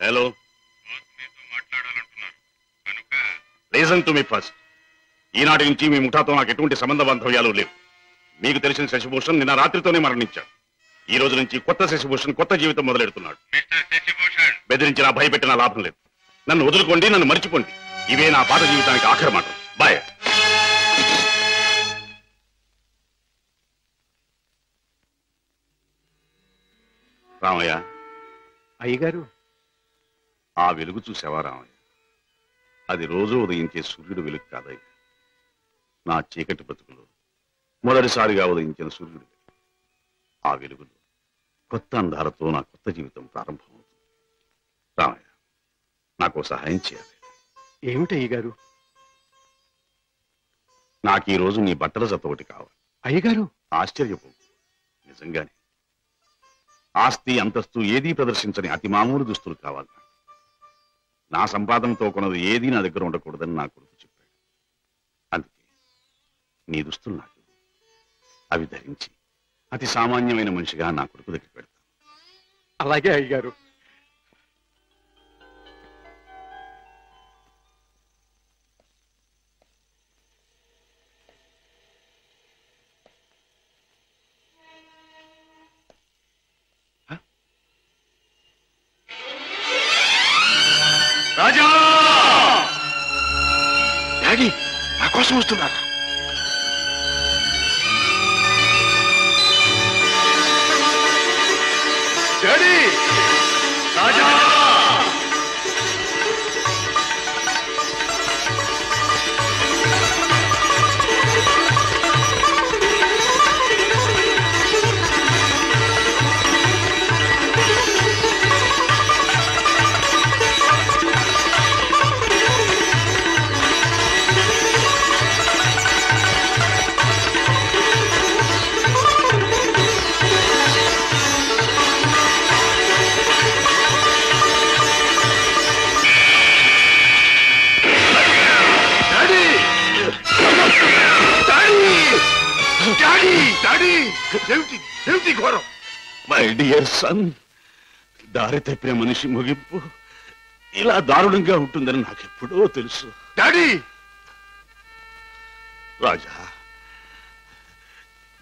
Hello, reason to me first. ఈనాటి నుంచి మీ ముఠాతో నాకు ఎటువంటి సంబంధ బాంధవ్యాలు లేవు. మీకు తెలిసిన శశిభూషణ్ నిన్న రాత్రితోనే మరణించాడు. ఈ రోజు నుంచి కొత్త శశిభూషణ్ కొత్త జీవితం మొదలెడుతున్నాడు. బెదిరించినా భయపెట్టినా లాభం లేదు. నన్ను వదులుకోండి, నన్ను మర్చిపోండి. ఇవే నా పాత జీవితానికి ఆఖరి మాట. బాయ్. రామయ్య. అయ్యగారు, ఆ వెలుగు చూసావా రామయ్య? అది రోజు ఉదయించే సూర్యుడు వెలుగు కాదయ్య. నా చీకటి బ్రతుకులో మొదటిసారిగా ఉదయించిన సూర్యుడు. ఆ వెలుగులో కొత్త అందాలతో నా కొత్త జీవితం ప్రారంభమవుతుంది. రామయ్య, నాకు సహాయం చేయాలి. ఏమిటయ్యగారు? నాకు ఈ రోజు నీ బట్టల జత ఒకటి కావాలి. అయ్యగారు, ఆశ్చర్యపో, నిజంగానే ఆస్తి అంతస్తు ఏదీ ప్రదర్శించని అతి మామూలు దుస్తులు కావాలి. నా సంపాదనతో కొన్నది ఏదీ నా దగ్గర ఉండకూడదని నా కొడుకు చెప్పాడు. అందుకే నీ దుస్తులు నాకు అవి ధరించి అతి సామాన్యమైన మనిషిగా నా కొడుకు దగ్గర పెడతాను. అలాగే అయ్యగారు. రాజా! డాడీ, నా కోసం వస్తున్నారా? డాడీ! రాజా! ఏమిటి ఘోరం? మై డియర్ సన్, దారి తప్పిన మనిషి ముగింపు ఇలా దారుణంగా ఉంటుందని నాకెప్పుడో తెలుసు. డాడీ! రాజా,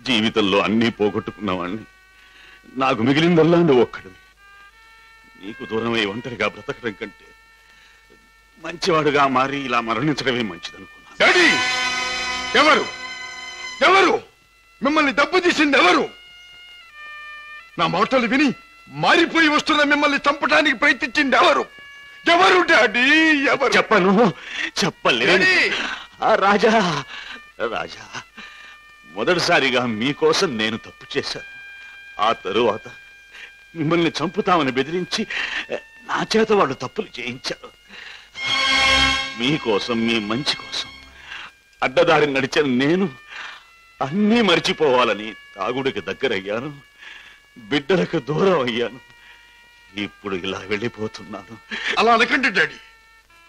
జీవితంలో అన్నీ పోగొట్టుకున్నవాణ్ణి. నాకు మిగిలిందల్లా నువ్వు ఒక్కడివి. నీకు దూరమై ఒంటరిగా బ్రతకడం కంటే మంచివాడుగా మారి ఇలా మరణించడమే మంచిదనుకున్నా. డాడీ! ఎవరు ఎవరు మిమ్మల్ని దెబ్బ తీసింది? ఎవరు? నా మాటలు విని మారిపోయి వస్తున్న మిమ్మల్ని చంపడానికి ప్రయత్నించింది ఎవరు? ఎవరు డాడీ? ఎవరు? చెప్పను, చెప్పలేదు. రాజా, రాజా, మొదటిసారిగా మీకోసం నేను తప్పు చేశాను. ఆ తరువాత మిమ్మల్ని చంపుతామని బెదిరించి నా చేత వాళ్ళు తప్పులు చేయించారు. మీకోసం, మీ మంచి కోసం అడ్డదారి నడిచిన నేను అన్నీ మర్చిపోవాలని తాగుడికి దగ్గరయ్యాను, బిడ్డలకు దూరం అయ్యాను. ఇప్పుడు ఇలా వెళ్ళిపోతున్నాను. అలా అనకండి డాడీ.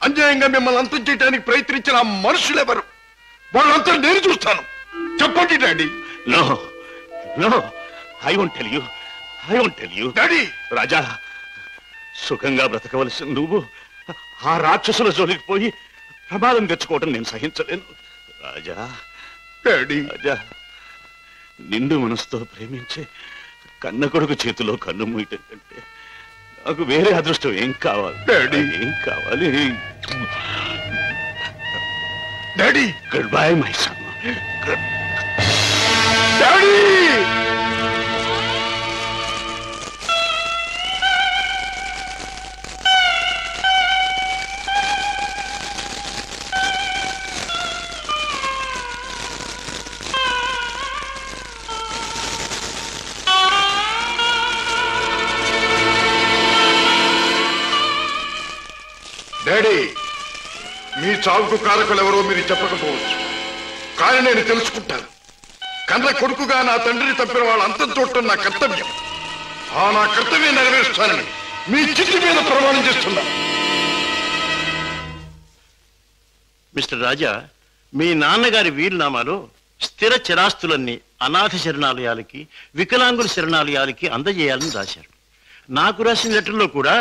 అన్యాయంగా మిమ్మల్ని అంతం చేయడానికి ప్రయత్నించిన ఆ మనుషులెవరు? వాళ్ళంతా నేను చూస్తాను. చెప్పండి daddy. No no, I won't tell you, I won't tell you. Daddy! Raja, సుఖంగా బ్రతకవలసిన నువ్వు ఆ రాక్షసుల జోలికి పోయి ప్రమాదం తెచ్చుకోవటం నేను సహించలేను. రాజా, డాడీ! రాజా, నిండు మనసుతో ప్రేమించే కన్న కొడుకు చేతిలో కన్ను మూయటం కంటే నాకు వేరే అదృష్టం ఏం కావాలి? డాడీ! ఏం కావాలి? Daddy! Good bye my son. Daddy! Daddy, మీ చావుకు కారకులెవరో మీరు చెప్పకపోవచ్చు, కానీ నేను తెలుసుకుంటాను. కన్న కొడుకుగా నా తండ్రిని తప్పిన వాళ్ళ అంతం చూడటం నా కర్తవ్యం. ఆ నా కర్తవ్యం నెరవేరుస్తానని మీ చిట్టి మీద ప్రమాణం చేస్తున్నా. మిస్టర్ రాజా, మీ నాన్నగారి వీలునామాలో స్థిర చిరాస్తులన్నీ అనాథ శరణాలయాలకి, వికలాంగుల శరణాలయాలకి అందజేయాలని రాశారు. నాకు రాసిన లెటర్లో కూడా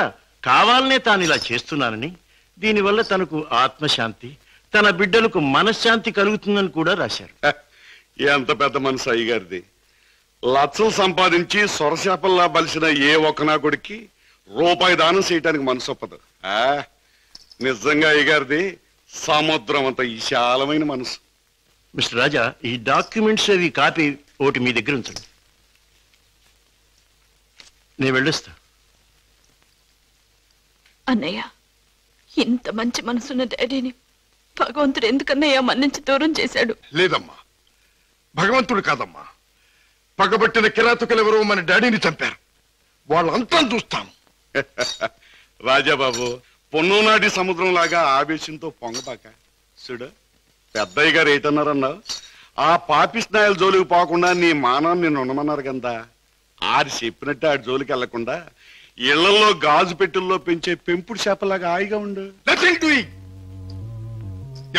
కావాలనే తాను ఇలా చేస్తున్నానని, దీనివల్ల తనకు ఆత్మశాంతి, తన బిడ్డలకు మనశ్శాంతి కలుగుతుందని కూడా రాశారు. ఎంత పెద్ద మనసు అయ్యగారిది. లక్షలు సంపాదించి సొరశాపల్లా బలిసిన ఏ ఒక్కనాకుడికి రూపాయి దానం చేయటానికి మనసు ఒప్పదు. నిజంగా అయ్యగారిది సముద్రం అంత విశాలమైన మనసు. మిస్టర్ రాజా, ఈ డాక్యుమెంట్స్ అవి కాపీ ఒకటి మీ దగ్గర ఉంచండి. నేను వెళ్ళొస్తా. అన్నయ్య, ఇంత మంచి మనసున్న డాడీని భగవంతుడు ఎందుకన్నయ్య మన్నించి దూరం చేశాడు? లేదమ్మా, భగవంతుడు కాదమ్మా, పగబట్టిన కిరాతకులెవరో మన డాడీని చంపారు. వాళ్ళంతా చూస్తాను. రాజాబాబు, పొన్నునాటి సముద్రం లాగా ఆవేశంతో పొంగబాక. చూడు, పెద్దయ్య గారు ఏటన్నారన్నావు? ఆ పాపిస్నాయాల జోలికి పోకుండా నీ మానవం నేను ఉండమన్నారు కదా. ఆడి చెప్పినట్టు ఆడి జోలికి వెళ్లకుండా ఇళ్లలో గాజు పెట్టెల్లో పెంచే పెంపుడు చేపలాగా హాయిగా ఉండు.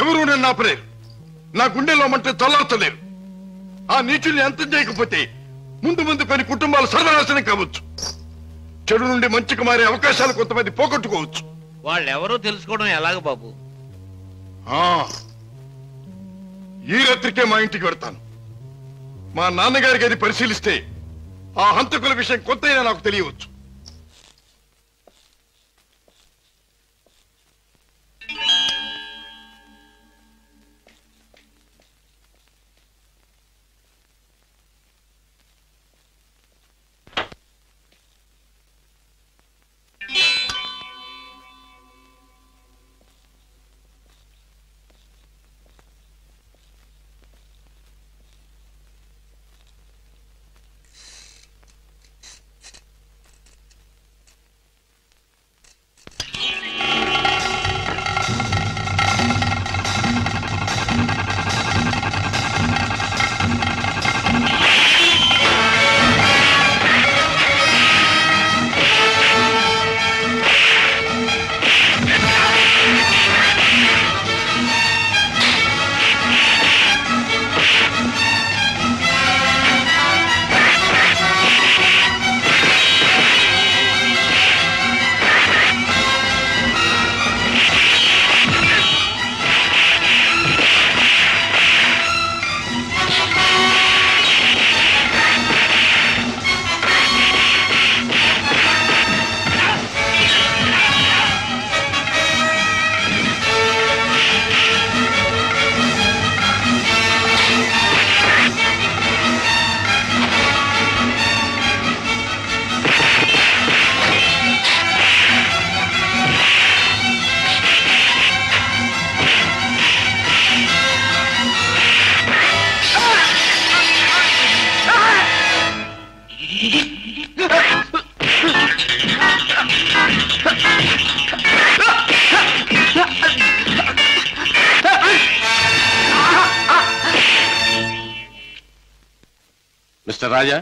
ఎవరు నన్ను ఆపలేరు. నా గుండెలో మంటే చల్లార్చలేరు. ఆ నీచుల్ని అంతం చేయకపోతే ముందు ముందు కొన్ని కుటుంబాలు సర్వనాశనం కావచ్చు. చెడు నుండి మంచికి మారే అవకాశాలు కొంతమంది పోగొట్టుకోవచ్చు. వాళ్ళెవరో తెలుసుకోవడం ఎలాగ బాబు? ఈ రాత్రికే మా ఇంటికి వెళ్తాను. మా నాన్నగారికి అది పరిశీలిస్తే ఆ హంతకుల విషయం కొంతైనా నాకు తెలియవచ్చు. మిస్టర్ రాజా,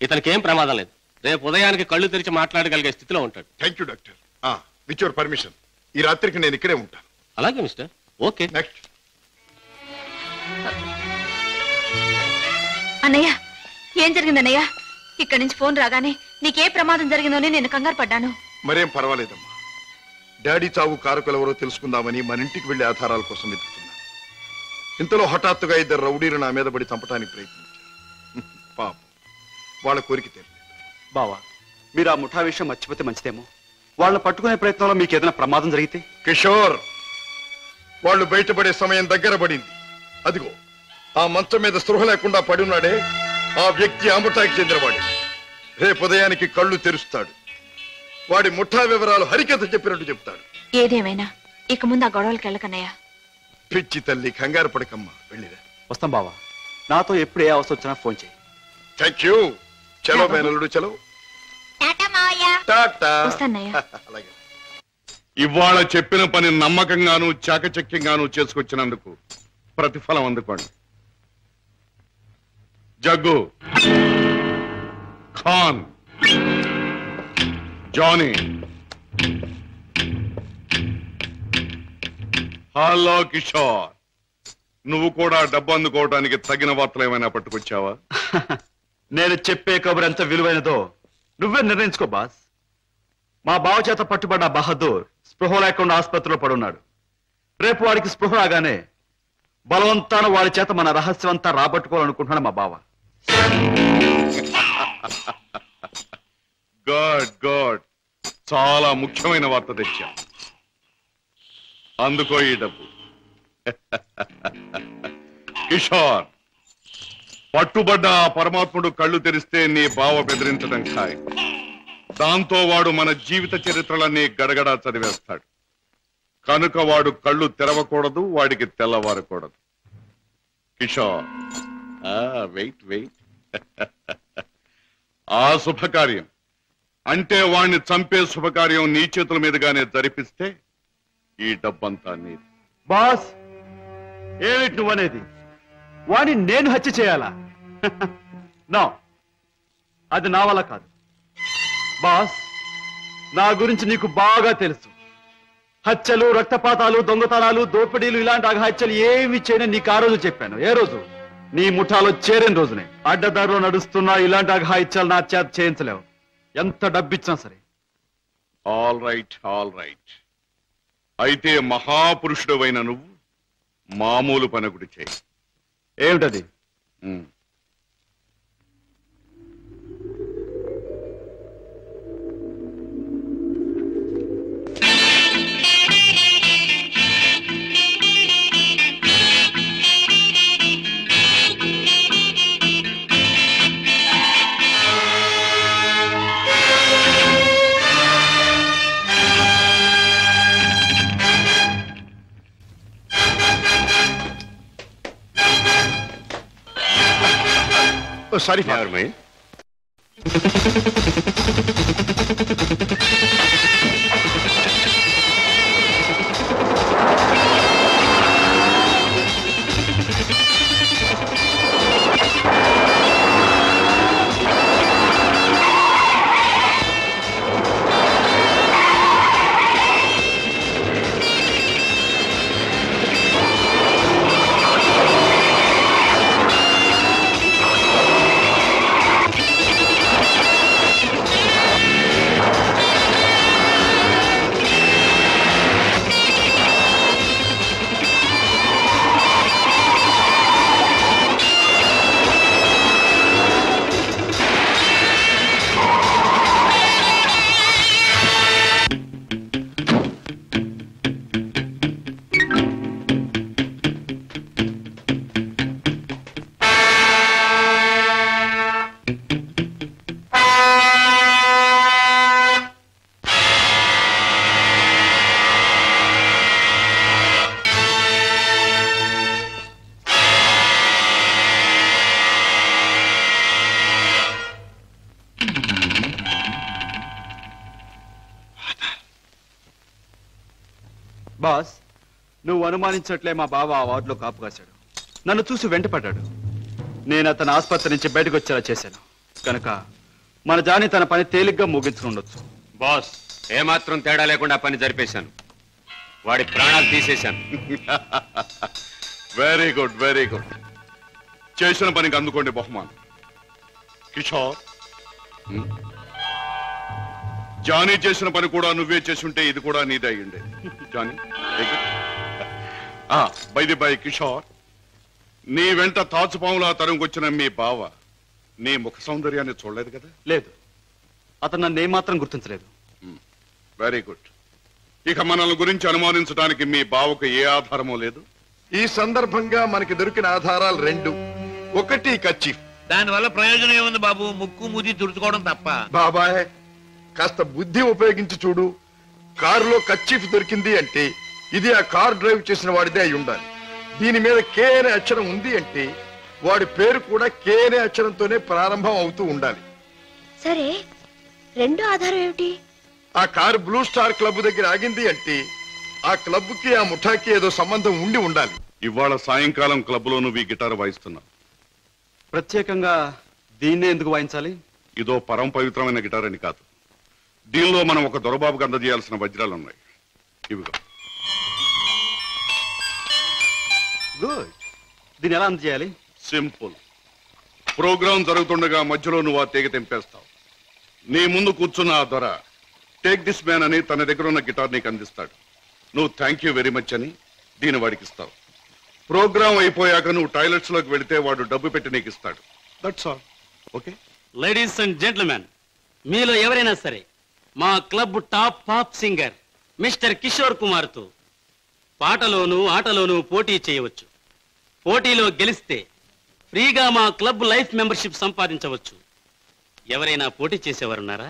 ఇతనికి ఏం ప్రమాదం లేదు. రేపు ఉదయానికి కళ్ళు తెరిచి మాట్లాడగలిగే స్థితిలో ఉంటాడు. Thank you doctor. With your permission ఈ రాత్రికి నేను ఇక్కడే ఉంటాను. అలాగే మిస్టర్. ఓకే. నెక్స్ట్. అన్నయ్య, ఏం జరిగిందన్నయ్య? ఇక్కడి నుంచి ఫోన్ రాగానే నీకే ప్రమాదం జరిగిందోని నేను కంగారు పడ్డాను. మరేం పర్వాలేదమ్మా. డాడీ చావు కారకులెవరో తెలుసుకుందామని మన ఇంటికి వెళ్లే ఆధారాల కోసం వెతుకుతున్నాను. ఇంతలో హఠాత్తుగా ఇద్దరు రౌడీలు నా మీద పడి చంపడానికి ప్రయత్నించారు. పాపం, వాళ్ళ కోరిక తీరలేదు. బావా, మీరు ఆ ముఠా విషయం మర్చిపోతే మంచిదేమో. వాళ్ళని పట్టుకునే ప్రయత్నంలో మీకు ఏదైనా ప్రమాదం జరిగితే? కిషోర్, వాళ్ళు బయటపడే సమయం దగ్గర పడింది. అదిగో ఆ మంచం మీద స్పృహ లేకుండా పడి ఉన్నాడే, ఆ వ్యక్తి ఆ ముఠాకి చెందినవాడు. రేపు ఉదయానికి కళ్ళు తెరుస్తాడు. వాడి ముఠా వివరాలు హరికథ చెప్పినట్టు చెప్తాడు. ఏదేమైనా ఇక ముందు ఆ గొడవలకి వెళ్ళకన్నయ్య. పిచ్చి తల్లి, కంగారు పడకమ్మా, వెళ్ళిరా. వస్తాం బావా. నాతో ఎప్పుడు ఏ అవసరం వచ్చినా ఫోన్ చేయి. Thank you. చలో మేనల్లుడు, చలో. టాటా. వస్తానయ్య. అలాగే. ఇవాళ చెప్పిన పని నమ్మకంగాను చాకచక్యంగాను చేసుకొచ్చినందుకు ప్రతిఫలం అందుకోండి. జగ్గు, ఖాన్, జానీ. హలో కిషోర్, నువ్వు కూడా డబ్బు అందుకోవడానికి తగిన వార్తలు ఏమైనా పట్టుకొచ్చావా? నేను చెప్పే కబురు ఎంత విలువైనదో నువ్వే నిర్ణయించుకో బాస్. మా బావ చేత పట్టుబడ్డ బహదూర్ స్పృహ లేకుండా ఆసుపత్రిలో పడున్నాడు. రేపు వాడికి స్పృహ రాగానే బలవంతాన వాడి చేత మన రహస్యం అంతా రాబట్టుకోవాలనుకుంటున్నాడు మా బావ. గుడ్ గుడ్, చాలా ముఖ్యమైన వార్త తెచ్చా. అందుకో ఈ డబ్బు. కిషోర్, పట్టుబడ్డ ఆ పరమాత్ముడు కళ్ళు తెరిస్తే నీ బావ బెదిరించడం ఖాయం. దాంతో వాడు మన జీవిత చరిత్రలన్నీ గడగడా చదివేస్తాడు. కనుక వాడు కళ్ళు తెరవకూడదు, వాడికి తెల్లవారకూడదు. Kishore, wait wait. ఆ శుభకార్యం అంటే వాణ్ణి చంపే శుభకార్యం నీ చేతుల మీదుగానే జరిపిస్తే ఈ డబ్బంతా నీది. బాస్, ఏమిటి నువ్వనేది? వాడిని నేను హత్య చేయాలా? నో, అది నా వల్ల కాదు. బాస్, నా గురించి నీకు బాగా తెలుసు. హత్యలు, రక్తపాతాలు, దొంగతనాలు, దోపిడీలు ఇలాంటి అఘాత్యలు ఏమి చేయని నీకు ఆ రోజు చెప్పాను. ఏ రోజు? నీ ముఠాలో చేరిన రోజునే. అడ్డదారిలో నడుస్తున్నా ఇలాంటి అఘాయిత్యాలు నా చేత చేయించలేవు, ఎంత డబ్బిచ్చినా సరే. All right, all right. అయితే మహాపురుషుడు అయిన నువ్వు మామూలు పనొకటి చేయి. ఏమిటది? సారీ బాస్, నువ్వు అనుమానించట్లే మా బావ ఆ వార్డులో కాపు కాశాడు. నన్ను చూసి వెంటపడ్డాడు. నేను అతను ఆసుపత్రి నుంచి బయటకు వచ్చేలా చేశాను. కనుక మన జాని తన పని తేలిగ్గా ముగించుకుండొచ్చు. బాస్, ఏమాత్రం తేడా లేకుండా పని జరిపేశాను. వాడి ప్రాణాలు తీసేశాను. Very good, very good. చేసిన పనికి అందుకోండి బహుమానం. కిషోర్, జానీ చేసిన పని కూడా నువ్వే చేసుంటే ఇది కూడా నీదే అయ్యుండే. Johnny, by the by Kishore, నీ వెంట తాచుపాములా తరుముకొచ్చిన మీ బావ నీ ముఖ సౌందర్యాన్ని చూడలేదు కదా? లేదు, అతను నన్ను ఏమాత్రం గుర్తించలేదు. Very good. ఇక మనల్ని గురించి అనుమానించడానికి మీ బావకు ఏ ఆధారమూ లేదు. ఈ సందర్భంగా మనకి దొరికిన ఆధారాలు రెండు. ఒకటి కర్చీఫ్. దానివల్ల ప్రయోజనం ఏముంది బాబు? ముక్కు ముది తుడుచుకోవడం తప్ప. బాబాయ్, కాస్త బుద్ధి ఉపయోగించి చూడు. కారులో కర్చీఫ్ దొరికింది అంటే ఇది ఆ కార్ డ్రైవ్ చేసిన వాడిదే అయి ఉండాలి. దీని మీద కే అనే అక్షరం ఉంది అంటే వాడి పేరు కూడా కే అనే అక్షరంతోనే ప్రారంభం అవుతూ ఉండాలి. సరే, రెండో ఆధారం ఏమిటి? ఆ కారు బ్లూ స్టార్ క్లబ్ దగ్గర ఆగింది అంటే ఆ క్లబ్ కి ఆ ముఠాకి ఏదో సంబంధం ఉండి ఉండాలి. ఇవాళ సాయంకాలం క్లబ్లో నువ్వు ఈ గిటార్ వాయిస్తున్నావు. ప్రత్యేకంగా దీన్నే ఎందుకు వాయించాలి? ఇదో పరమ పవిత్రమైన గిటార్ అని కాదు. దీనిలో మనం ఒక దొరబాబుకు అందజేయాల్సిన వజ్రాలు ఉన్నాయి. ఇవిగో. గుడ్. దీన్ని ఎలా అందజేయాలి? సింపుల్. ప్రోగ్రాం జరుగుతుండగా మధ్యలో నువ్వు ఆ తీగ తెంపేస్తావు. నీ ముందు కూర్చున్న ఆ దొర టేక్ దిస్ మ్యాన్ అని తన దగ్గర ఉన్న గిటార్ నీకు అందిస్తాడు. నువ్వు థ్యాంక్ యూ వెరీ మచ్ అని దీని వాడికి ఇస్తావు. ప్రోగ్రామ్ అయిపోయాక నువ్వు టాయిలెట్స్ లోకి వెళితే వాడు డబ్బు పెట్టి నీకు ఇస్తాడు. That's all. Okay? Ladies and gentlemen, మీలో ఎవరైనా సరే మా club top pop singer mister Kishore Kumar తో పాటలోనూ ఆటలోనూ పోటీ చేయవచ్చు. పోటీలో గెలిస్తే ఫ్రీగా మా క్లబ్ లైఫ్ మెంబర్షిప్ సంపాదించవచ్చు. ఎవరైనా పోటీ చేసేవారున్నారా?